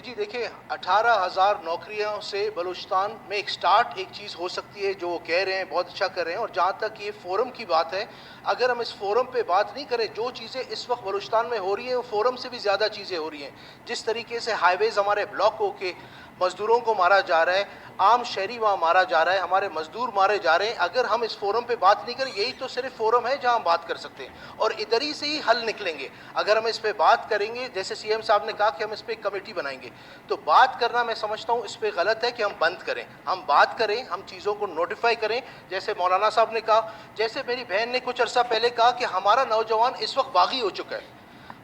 جی دیکھیں 18,000 نوکریوں سے بلوچستان میں ایک سٹارٹ ایک چیز ہو سکتی ہے جو وہ کہہ رہے ہیں بہت اچھا کر رہے ہیں. اور جہاں تک یہ فورم کی بات ہے, اگر ہم اس فورم پہ بات نہیں کریں, جو چیزیں اس وقت بلوچستان میں ہو رہی ہیں وہ فورم سے بھی زیادہ چیزیں ہو رہی ہیں. جس طریقے سے ہائی ویز ہمارے بلاک ہو کے مزدوروں کو مارا جا رہا ہے, عام شہری وہاں مارا جا رہا ہے, ہمارے مزدور مارے جا رہے ہیں. اگر ہم اس فورم پہ بات نہیں کریں, یہی تو صرف فورم ہے جہاں ہم بات کر سکتے ہیں اور ادھر ہی سے ہی حل نکلیں گے. اگر ہم اس پہ بات کریں گے, جیسے سی ایم صاحب نے کہا کہ ہم اس پہ ایک کمیٹی بنائیں گے, تو بات کرنا میں سمجھتا ہوں اس پہ غلط ہے کہ ہم بند کریں. ہم بات کریں, ہم چیزوں کو نوٹیفائی کریں. جیسے مولانا صاحب نے کہا, جیسے میری بہن نے کچھ عرصہ پہلے کہا کہ ہمارا نوجوان اس وقت باغی ہو چکا ہے.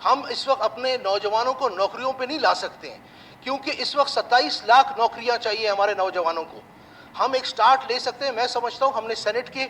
ہم اس وقت اپنے نوجوانوں کو نوکریوں پہ نہیں لا سکتے ہیں, کیونکہ اس وقت 27 لاکھ نوکریاں چاہیے ہمارے نوجوانوں کو. ہم ایک سٹارٹ لے سکتے ہیں. میں سمجھتا ہوں ہم نے سینٹ کے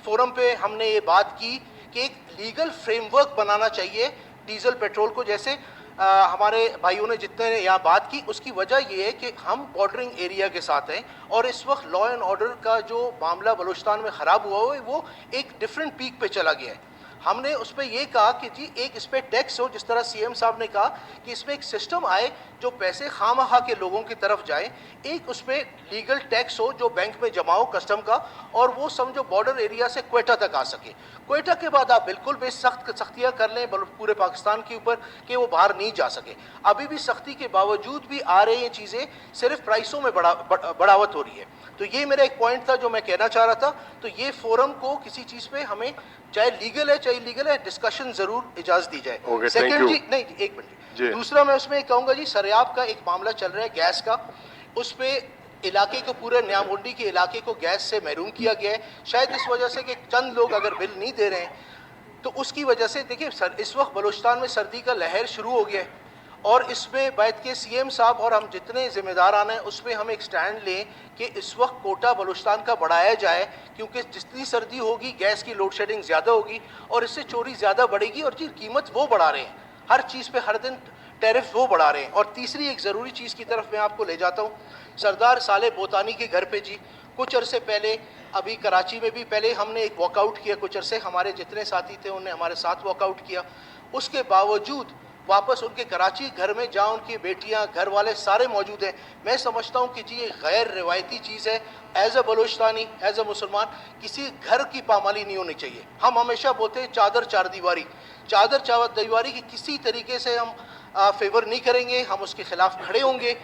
فورم پہ ہم نے یہ بات کی کہ ایک لیگل فریم ورک بنانا چاہیے ڈیزل پیٹرول کو. جیسے ہمارے بھائیوں نے جتنے نے یہاں بات کی, اس کی وجہ یہ ہے کہ ہم بارڈرنگ ایریا کے ساتھ ہیں اور اس وقت لا اینڈ آرڈر کا جو معاملہ بلوچستان میں خراب ہوا ہے وہ ایک ڈیفرنٹ پیک پہ چلا گیا ہے. ہم نے اس پہ یہ کہا کہ جی ایک اس پہ ٹیکس ہو, جس طرح سی ایم صاحب نے کہا کہ اس میں ایک سسٹم آئے جو پیسے خواہ مخواہ کے لوگوں کی طرف جائیں. ایک اس پہ لیگل ٹیکس ہو جو بینک میں جمع ہو کسٹم کا, اور وہ سمجھو بارڈر ایریا سے کوئٹہ تک آ سکے. کوئٹہ کے بعد آپ بالکل بے سختیاں کر لیں پورے پاکستان کے اوپر کہ وہ باہر نہیں جا سکے. ابھی بھی سختی کے باوجود بھی آ رہے ہیں چیزیں, صرف پرائسوں میں بڑھاوت ہو رہی ہے. تو یہ میرا ایک پوائنٹ تھا جو میں کہنا چاہ رہا تھا. تو یہ فورم کو کسی چیز پہ ہمیں چاہے لیگل ہے چاہے لیگل ہے ڈسکشن ضرور اجازت دی جائے. سیکنڈ جی نہیں ایک منٹ, دوسرا میں اس میں کہوں گا جی سریاب کا ایک معاملہ چل رہا ہے گیس کا. اس پہ علاقے کو پورے نیام ہنڈی کے علاقے کو گیس سے محروم کیا گیا ہے, شاید اس وجہ سے کہ چند لوگ اگر بل نہیں دے رہے ہیں تو اس کی وجہ سے. دیکھیں اس وقت بلوچستان میں سردی کا لہر شروع ہو گیا ہے اور اس میں بیٹھ کے سی ایم صاحب اور ہم جتنے ذمہ داران ہیں اس پہ ہم ایک سٹینڈ لیں کہ اس وقت کوٹا بلوچستان کا بڑھایا جائے, کیونکہ جتنی سردی ہوگی گیس کی لوڈ شیڈنگ زیادہ ہوگی اور اس سے چوری زیادہ بڑھے گی. اور جی قیمت وہ بڑھا رہے ہیں, ہر چیز پہ ہر دن ٹیرف وہ بڑھا رہے ہیں. اور تیسری ایک ضروری چیز کی طرف میں آپ کو لے جاتا ہوں, سردار صالح بوتانی کے گھر پہ جی کچھ عرصے پہلے, ابھی کراچی میں بھی پہلے ہم نے ایک واک آؤٹ کیا, کچھ عرصے ہمارے جتنے ساتھی تھے انہوں نے ہمارے ساتھ واک آؤٹ کیا. اس کے باوجود واپس ان کے کراچی گھر میں جہاں ان کی بیٹیاں گھر والے سارے موجود ہیں. میں سمجھتا ہوں کہ جی یہ غیر روایتی چیز ہے. ایز اے بلوچستانی, ایز اے مسلمان, کسی گھر کی پامالی نہیں ہونی چاہیے. ہم ہمیشہ بولتے ہیں چادر چار دیواری, چادر چار دیواری کی کسی طریقے سے ہم فیور نہیں کریں گے. ہم اس کے خلاف کھڑے ہوں گے,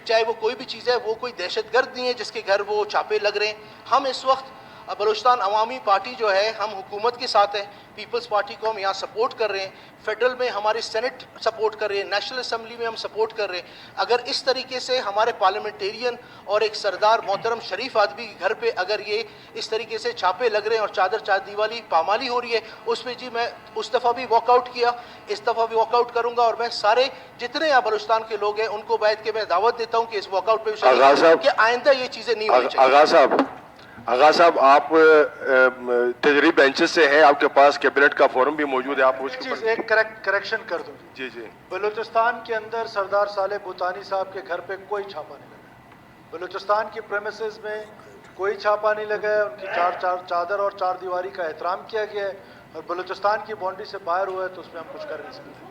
چاہے وہ کوئی بھی چیز ہے. وہ کوئی دہشت گرد نہیں ہے جس کے گھر وہ چھاپے لگ رہے ہیں. ہم اس وقت بلوچستان عوامی پارٹی جو ہے ہم حکومت کے ساتھ ہیں, پیپلز پارٹی کو ہم یہاں سپورٹ کر رہے ہیں, فیڈرل میں ہماری سینٹ سپورٹ کر رہے ہیں, نیشنل اسمبلی میں ہم سپورٹ کر رہے ہیں. اگر اس طریقے سے ہمارے پارلیمنٹیرین اور ایک سردار محترم شریف آدمی کے گھر پہ اگر یہ اس طریقے سے چھاپے لگ رہے ہیں اور چادر چار دیوالی پامالی ہو رہی ہے, اس پہ جی میں اس دفعہ بھی واک آؤٹ کیا, اس دفعہ بھی واک آؤٹ کروں گا. اور میں سارے جتنے یہاں بلوچستان کے لوگ ہیں ان کو بیٹھ کے میں دعوت دیتا ہوں کہ اس واک آؤٹ پہ شریک ہوں کہ آئندہ یہ چیزیں نہیں ہونی چاہیے. آغا صاحب آپ تجریب بینچز سے ہیں, آپ کے پاس کیبنٹ کا فورم بھی موجود ہے, آپ اس چیز ایک کریکشن کر دوں. جی جی, بلوچستان کے اندر سردار صالح بوتانی صاحب کے گھر پہ کوئی چھاپا نہیں لگا. بلوچستان کی پریمیسز میں کوئی چھاپا نہیں لگا ہے. ان کی چادر اور چار دیواری کا احترام کیا گیا ہے, اور بلوچستان کی باؤنڈری سے باہر ہوا ہے تو اس میں ہم کچھ کر نہیں سکتے.